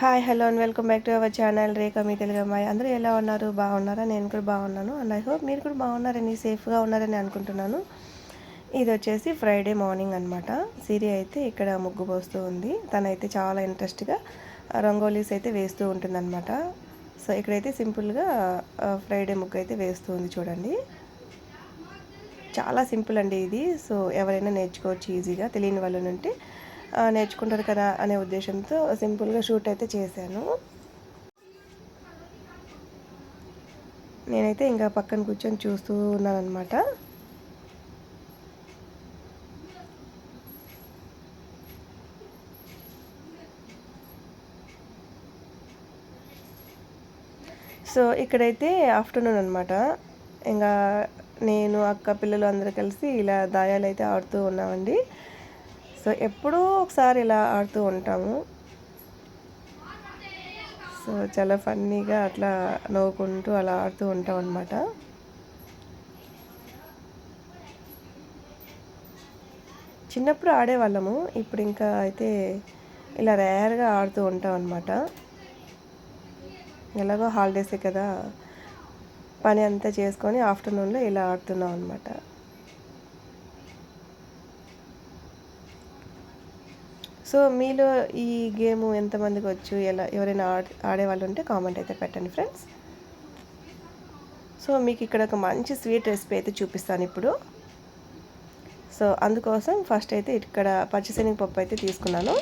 Hi hello and welcome back to our channel Rekha మీ తెలుగు అమ్మాయి. అందరూ ఎలా ఉన్నారు? బాగున్నారా? నేను కూడా బాగున్నాను అండ్ ఐ హోప్ మీరు కూడా బాగున్నారని, సేఫ్గా ఉన్నారని అనుకుంటున్నాను. ఇది వచ్చేసి ఫ్రైడే మార్నింగ్ అనమాట. సిరి అయితే ఇక్కడ ముగ్గు పోస్తూ ఉంది. తనైతే చాలా ఇంట్రెస్ట్గా రంగోలీస్ అయితే వేస్తూ ఉంటుందన్నమాట. సో ఇక్కడైతే సింపుల్గా ఫ్రైడే ముగ్గు అయితే వేస్తూ ఉంది చూడండి. చాలా సింపుల్ అండి ఇది. సో ఎవరైనా నేర్చుకోవచ్చు ఈజీగా. తెలియని వాళ్ళు ఉంటే నేర్చుకుంటారు కదా అనే ఉద్దేశంతో సింపుల్గా షూట్ అయితే చేశాను. నేనైతే ఇంకా పక్కన కూర్చొని చూస్తూ ఉన్నాను అనమాట. సో ఇక్కడైతే ఆఫ్టర్నూన్ అనమాట. ఇంకా నేను అక్క పిల్లలు అందరూ కలిసి ఇలా దాయాలు అయితే ఆడుతూ ఉన్నామండి. సో ఎప్పుడూ ఒకసారి ఇలా ఆడుతూ ఉంటాము. సో చాలా ఫన్నీగా అట్లా నవ్వుకుంటూ అలా ఆడుతూ ఉంటాం అనమాట. చిన్నప్పుడు ఆడేవాళ్ళము, ఇప్పుడు ఇంకా అయితే ఇలా రేర్గా ఆడుతూ ఉంటాం అనమాట. ఎలాగో హాలిడేసే కదా, పని అంతా చేసుకొని ఆఫ్టర్నూన్లో ఇలా ఆడుతున్నాం అనమాట. సో మీలో ఈ గేమ్ ఎంతమందికి వచ్చు, ఎవరైనా ఆడేవాళ్ళు ఉంటే కామెంట్ అయితే పెట్టండి ఫ్రెండ్స్. సో మీకు ఇక్కడ ఒక మంచి స్వీట్ రెసిపీ అయితే చూపిస్తాను ఇప్పుడు. సో అందుకోసం ఫస్ట్ అయితే ఇక్కడ పచ్చిశనగపప్పు అయితే తీసుకున్నాను.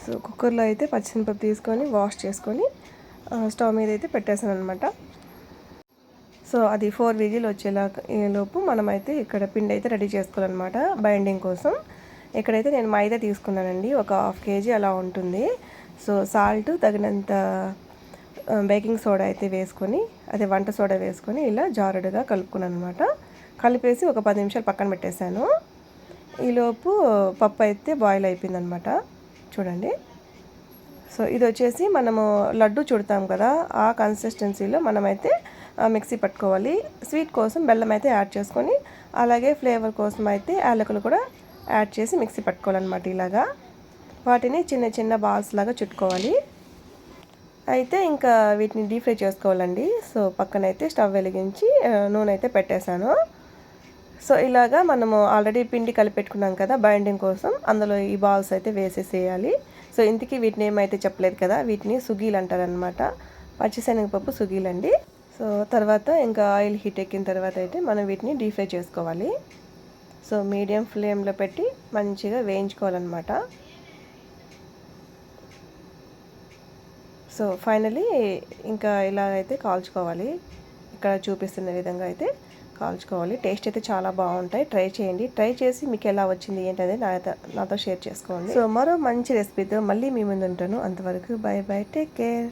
సో కుక్కర్లో అయితే పచ్చిశనగపప్పు తీసుకొని వాష్ చేసుకొని స్టవ్ మీద అయితే పెట్టేసాను అనమాట. సో అది 4 విజిల్ వచ్చేలోపు మనమైతే ఇక్కడ పిండి అయితే రెడీ చేసుకోవాలన్నమాట బైండింగ్ కోసం. ఇక్కడైతే నేను మైదా తీసుకున్నానండి, ఒక 1/2 kg అలా ఉంటుంది. సో సాల్ట్ తగినంత, బేకింగ్ సోడా అయితే వేసుకొని, అదే వంట సోడా వేసుకొని ఇలా జారుడుగా కలుపుకున్నాను అనమాట. కలిపేసి ఒక 10 నిమిషాలు పక్కన పెట్టేశాను. ఈలోపు పప్పు అయితే బాయిల్ అయిపోయిందనమాట చూడండి. సో ఇది వచ్చేసి మనము లడ్డు చుడతాం కదా, ఆ కన్సిస్టెన్సీలో మనమైతే మిక్సీ పట్టుకోవాలి. స్వీట్ కోసం బెల్లం అయితే యాడ్ చేసుకొని, అలాగే ఫ్లేవర్ కోసం అయితే యాలకులు కూడా యాడ్ చేసి మిక్సీ పట్టుకోవాలన్నమాట. ఇలాగా వాటిని చిన్న చిన్న బాల్స్ లాగా చుట్టుకోవాలి. అయితే ఇంకా వీటిని డీప్ ఫ్రై చేసుకోవాలండి. సో పక్కనైతే స్టవ్ వెలిగించి నూనె అయితే పెట్టేశాను. సో ఇలాగా మనము ఆల్రెడీ పిండి కలిపెట్టుకున్నాం కదా బైండింగ్ కోసం, అందులో ఈ బాల్స్ అయితే వేసేసేయాలి. సో ఇంతకీ వీటిని ఏమైతే చెప్పలేదు కదా, వీటిని సుగీలు అంటారనమాట. పచ్చిశనగపప్పు సుగీలండి. సో తర్వాత ఇంకా ఆయిల్ హీట్ ఎక్కిన తర్వాత అయితే మనం వీటిని డీప్ ఫ్రై చేసుకోవాలి. సో మీడియం ఫ్లేమ్లో పెట్టి మంచిగా వేయించుకోవాలన్నమాట. సో ఫైనలీ ఇంకా ఇలా అయితే కాల్చుకోవాలి. ఇక్కడ చూపిస్తున్న విధంగా అయితే కాల్చుకోవాలి. టేస్ట్ అయితే చాలా బాగుంటాయి. ట్రై చేయండి. ట్రై చేసి మీకు ఎలా వచ్చింది ఏంటనేది నాతో షేర్ చేసుకోండి. సో మరో మంచి రెసిపీతో మళ్ళీ మీ ముందు ఉంటాను. అంతవరకు బై బై, టేక్ కేర్.